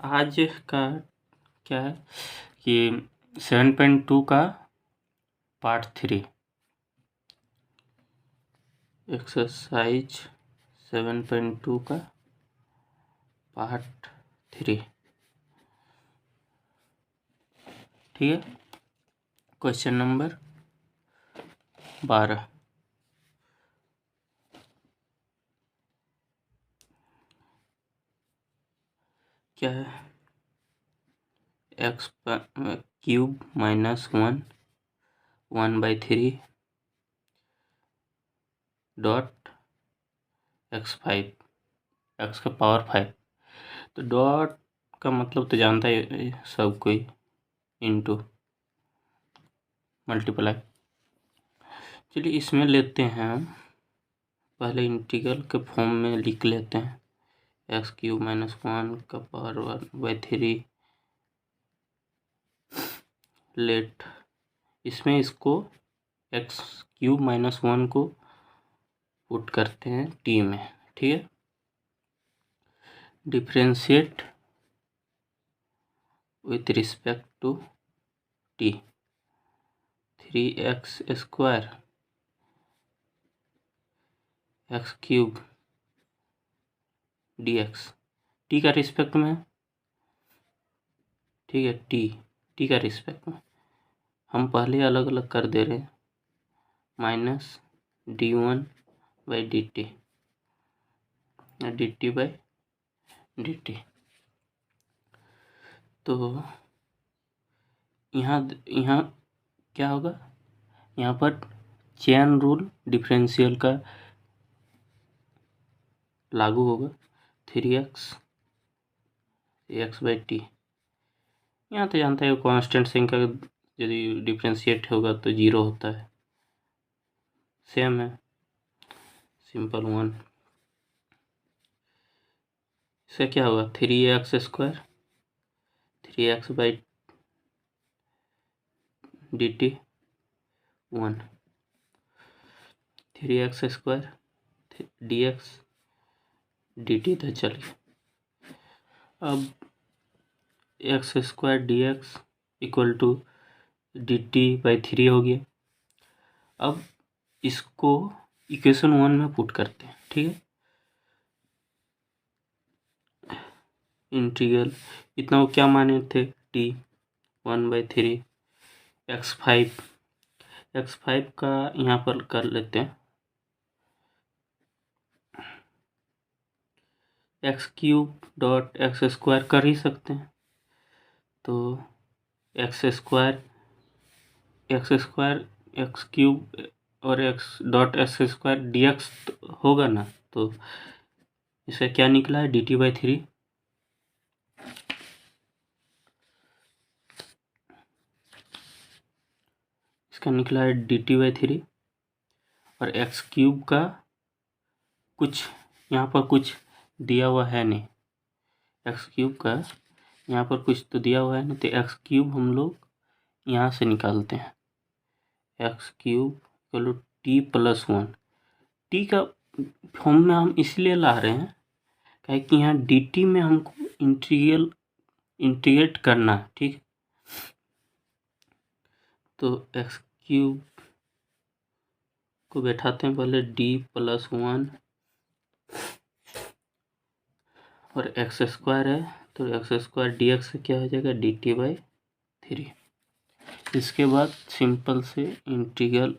आज का क्या है कि 7.2 का पार्ट 3 एक्सरसाइज 7.2 का पार्ट 3। ठीक है। Question number 12। क्या है? X cube minus 1/3 dot x5 x का पावर 5। तो डॉट का मतलब तो जानता है सब कोई, इनटू मल्टीप्लाई। चलिए इसमें लेते हैं हम, पहले इंटीग्रल के फॉर्म में लिख लेते हैं। एक्स क्यूब माइनस 1 का पावर 1/3 लेट, इसमें इसको एक्स क्यूब माइनस 1 को पुट करते हैं टी में। ठीक है। Differentiate with respect to t. 3x² x cube dx t का रिस्पेक्ट में। ठीक है। टी का रिस्पेक्ट में हम पहले अलग अलग कर दे रहे हैं, माइनस d1/dt dt/dt। तो यहाँ क्या होगा, यहाँ पर चेन रूल डिफरेंशियल का लागू होगा। 3x/t। यहाँ तो जानते हैं कांस्टेंट संख्या यदि डिफरेंशिएट होगा तो 0 होता है। सेम है, सिंपल 1। इसका क्या होगा, 3x² 3x/dt 1 3x² dx dt था। चलिए अब x² dx equal to dt/3 हो गया। अब इसको इक्वेशन 1 में पुट करते हैं। ठीक है। इंटीग्रल इतना वो क्या माने थे, t 1/3 x5 का यहाँ पर कर लेते हैं, एक्स क्यूब डॉट x² कर ही सकते हैं। तो x² एक्स क्यूब और x.x² dx होगा ना, तो इसका क्या निकला है, dt/3। इसका निकला है dt/3 और एक्स क्यूब का कुछ यहाँ पर कुछ दिया हुआ है नहीं, एक्स क्यूब का यहाँ पर कुछ तो दिया हुआ है नहीं, तो एक्स क्यूब हम लोग यहाँ से निकालते हैं। एक्स क्यूब चलो t+1। टी का फॉर्म में हम इसलिए ला रहे हैं क्या कि यहाँ dt में हमको इंटीग्रेट करना है। ठीक। तो एक्स क्यूब को बैठाते हैं पहले d+1 और x² है, तो x² dx क्या हो जाएगा, dt/3। इसके बाद सिंपल से इंटीग्रल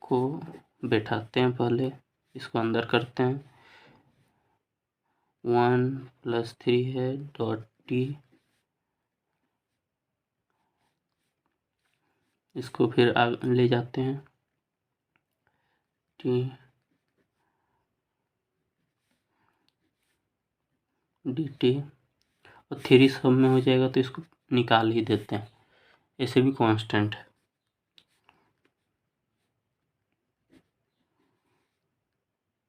को बैठाते हैं, पहले इसको अंदर करते हैं। 1+3 है डॉट टी, इसको फिर आगे ले जाते हैं टी dt और 3 सब में हो जाएगा, तो इसको निकाल ही देते हैं, ऐसे भी कांस्टेंट है।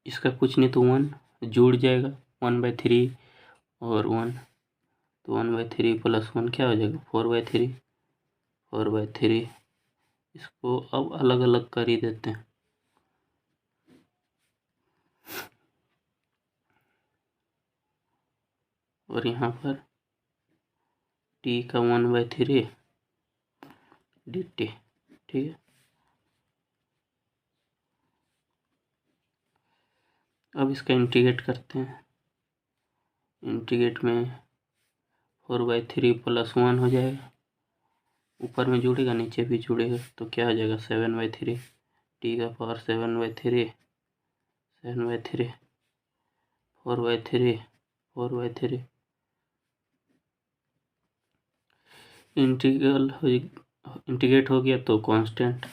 इसका कुछ नहीं तो 1 जुड़ जाएगा, 1/3 और 1, तो 1/3 + 1 क्या हो जाएगा, 4/3। इसको अब अलग अलग कर ही देते हैं। और यहाँ पर टी का 1/3 dt। ठीक है, अब इसका इंटीग्रेट करते हैं। इंटीग्रेट में 4/3 + 1 हो जाएगा, ऊपर में जुड़ेगा नीचे भी जुड़ेगा, तो क्या हो जाएगा 7/3 टी का पावर 7/3 7/3 4/3 4/3 इंटीग्रेट हो गया तो कांस्टेंट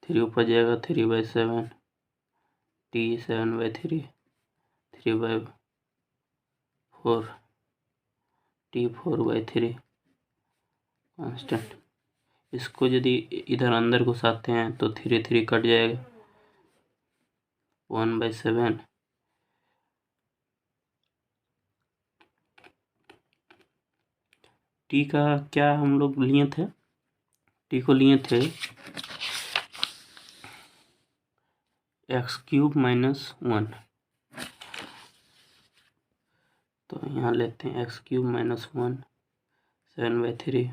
3 ऊपर जाएगा 3/7 टी 7/3 3/4 टी 4/3 कांस्टेंट। इसको यदि इधर अंदर घुसाते हैं तो 3 3 कट जाएगा, 1/7 टी का क्या हम लोग लिए थे, टी को लिए थे x³ - 1, तो यहाँ लेते हैं x³ - 1 7/3,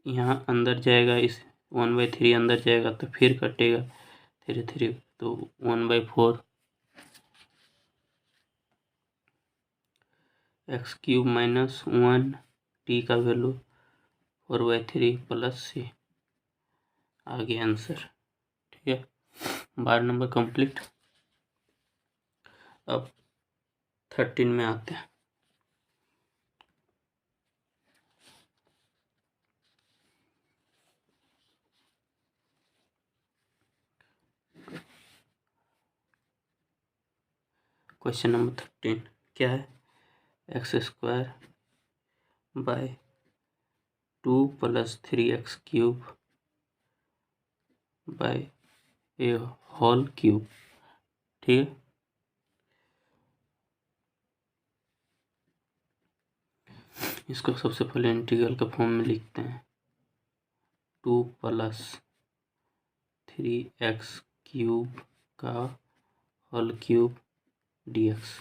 यहाँ अंदर जाएगा, इस 1/3 अंदर जाएगा तो फिर कटेगा 3 3, तो 1/4 x³ - 1 टी का वैल्यू 4/3 + c, आगे आंसर। ठीक है, 12 नंबर कंप्लीट। अब 13 में आते हैं। क्वेश्चन नंबर 13 क्या है, x² / 2 + 3x³ / a whole cube. ठीक है, इसको सबसे पहले इंटीग्रल का फॉर्म में लिखते हैं, 2 + 3x³ का होल क्यूब dx।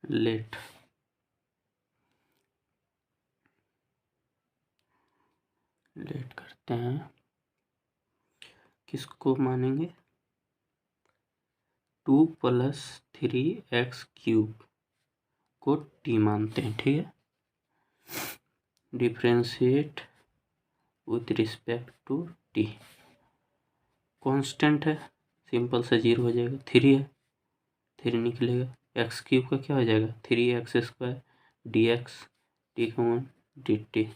लेट करते हैं, किसको मानेंगे, 2 + 3x³ को t मानते हैं। ठीक है, differentiate with respect to t, constant है, सिंपल से 0 हो जाएगा, 3 है 3 निकलेगा, x³ का क्या हो जाएगा 3x² dx t का 1 dt,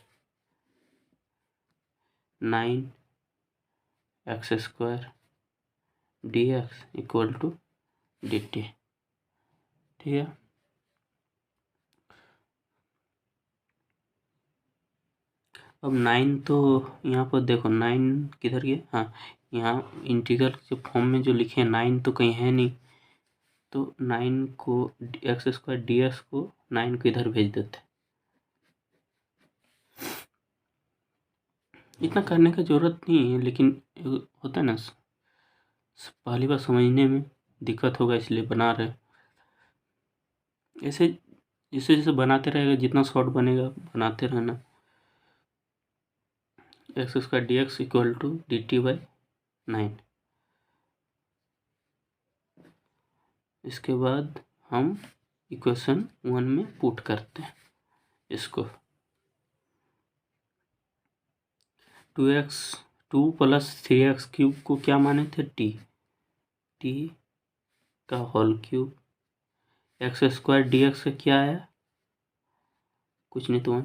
9x² dx = dt। ठीक है, अब 9 तो यहाँ पर देखो 9 किधर गया, हाँ यहाँ इंटीग्रल के फॉर्म में जो लिखे 9 तो कहीं है नहीं, तो 9 को x² dx को 9 को इधर भेज देते, इतना करने का जरूरत नहीं है, लेकिन होता है ना पहली बार समझने में दिक्कत होगा, इसलिए बना रहे। ऐसे जैसे जैसे बनाते रहेगा, जितना शॉर्ट बनेगा बनाते रहना। x² dx = dt/9। इसके बाद हम इक्वेशन 1 में पुट करते हैं इसको, 2 + 3x³ को क्या माने थे t का होल क्यूब, x² dx का क्या आया, कुछ नहीं तो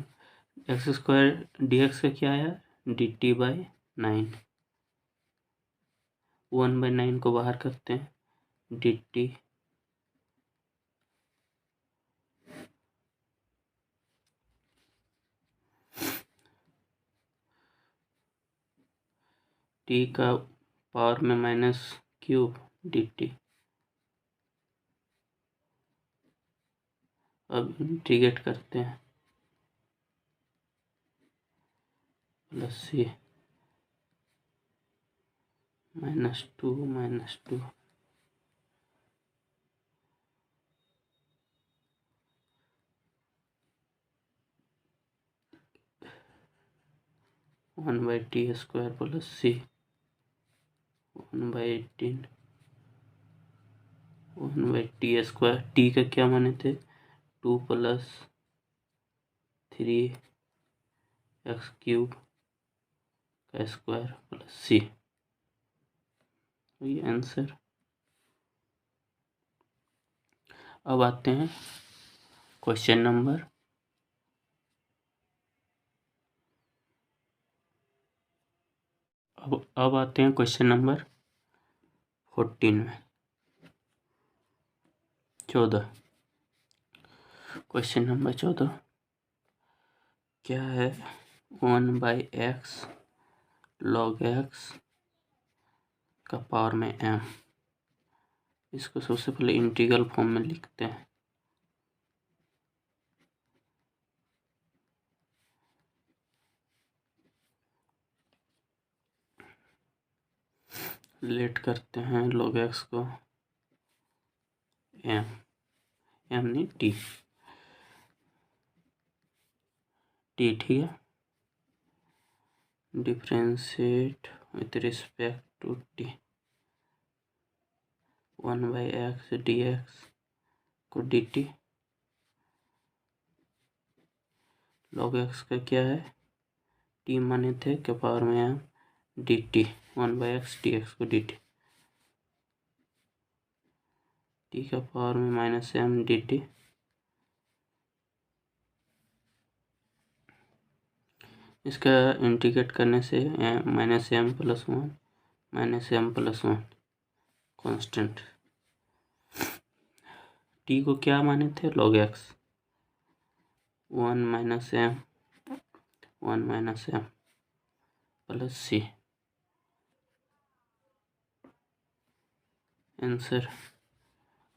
x² dx का क्या आया dt/9, 1/9 को बाहर करते हैं dt t का पावर में -3 dt। अब इंटीग्रेट करते हैं +c, -2 1/t² plus c 1/18 1/t²। t का क्या माने थे 2 + 3x³ का स्क्वायर प्लस c, ये आंसर। अब आते हैं क्वेश्चन नंबर अब आते हैं क्वेश्चन नंबर 14 में 14। क्वेश्चन नंबर 14 क्या है 1/x log x का पावर में m। इसको सबसे पहले इंटीग्रल फॉर्म में लिखते हैं। लेट करते हैं log x को m नहीं t, ठीक है। Differentiate with respect to t 1/x dx को dt log x का क्या है t माने थे के पावर में m dt 1/x dx को dt t का पावर में -m dt। इसका इंटीग्रेट करने से -m + 1 -m + 1 कांस्टेंट। t को क्या माने थे log x 1 - m plus c, answer.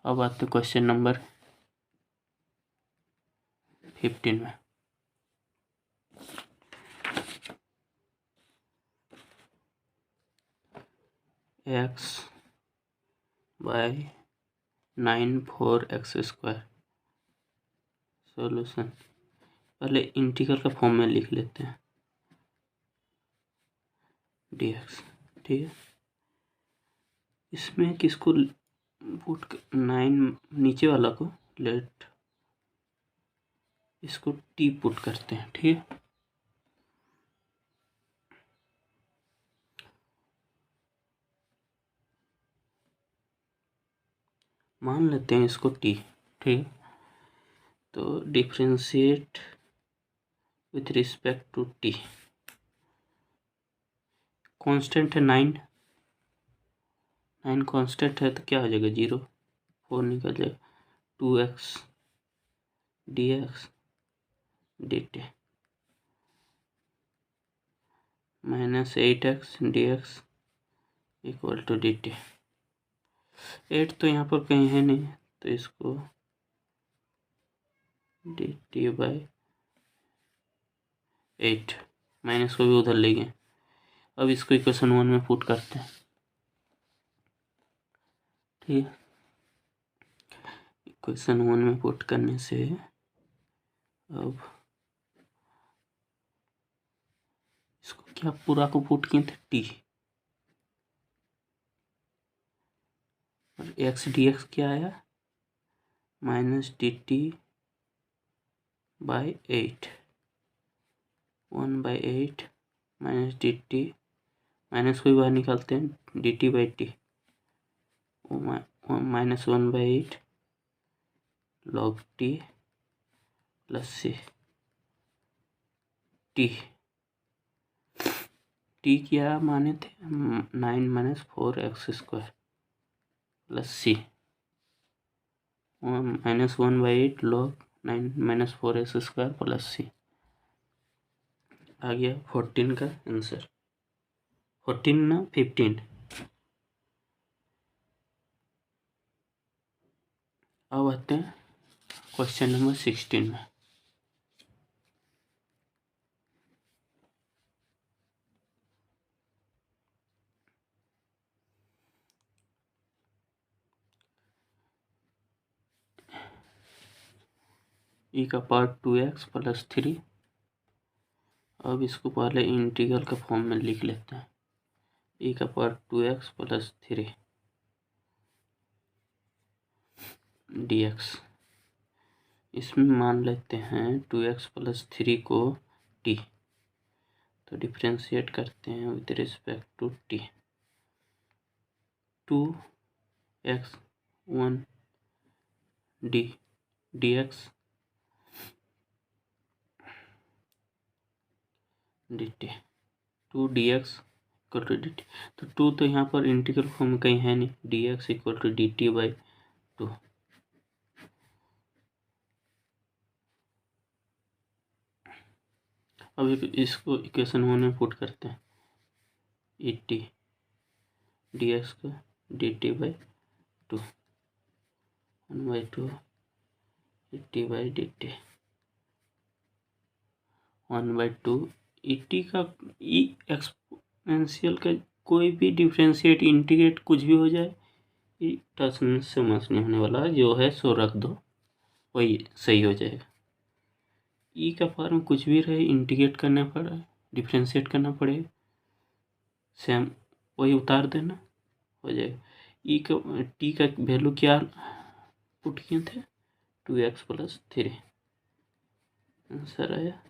अब आते क्वेश्चन नंबर 15 में। x/9 4x²। सॉल्यूशन पहले इंटीग्रल का फॉर्म में लिख लेते हैं dx, ठीक है। इसमें किसको पुट 9 नीचे वाला को लेट इसको t पुट करते हैं, ठीक है। मान लेते हैं इसको t, ठीक। तो differentiate with respect to t, constant है 9 कांस्टेंट है तो क्या हो जाएगा 0, 4 निकल जाएगा 2x dx dt -8x dx equal to dt। 8 तो यहाँ पर कहीं है नहीं तो इसको dt/8 माइनस को भी उधर ले गए। अब इसको इक्वेशन 1 में पुट करते हैं, ठीक है। इक्वेशन 1 में पुट करने से अब इसको क्या पूरा को पुट किए थे t और x dx क्या आया -dt/8 1/8 -dt माइनस को भी बाहर निकालते हैं dt/t -1/8 log t plus c t क्या माने थे 9 - 4x² plus c -1/8 log 9 - 4x² plus c। आ गया 14 का आंसर। 14 ना 15। अब आते हैं क्वेश्चन नंबर 16 में। ई का पावर 2x प्लस 3। अब इसको पहले इंटीग्रल के फॉर्म में लिख लेते हैं। ई का पावर 2x प्लस 3 dx। इसमें मान लेते हैं 2x प्लस 3 को t, तो डिफ्रेंशिएट करते हैं with respect to t। 2x 1 dx dt, 2 dx equal to dt। तो 2 तो यहाँ पर इंटीग्रल फॉर्म में कहीं है नहीं, dx equal to dt by 2। अब इसको इक्वेशन 1 में पुट करते हैं, ई टी dx को dt by 2, 1/2 e t by dt, 1/2 e t का ई एक्सपोनेंशियल का कोई भी डिफ्रेंशिएट इंटीग्रेट कुछ भी हो जाए, ये टच से मस नहीं होने वाला, जो है सो रख दो, वही सही हो जाएगा। ई का फॉर्म कुछ भी रहे, इंटीग्रेट करना पड़ा, डिफ्रेंशिएट करना पड़ेगा, सेम वही उतार देना हो जाएगा। ई का टी का वैल्यू क्या पुट किए थे, 2x प्लस 3। आंसर आया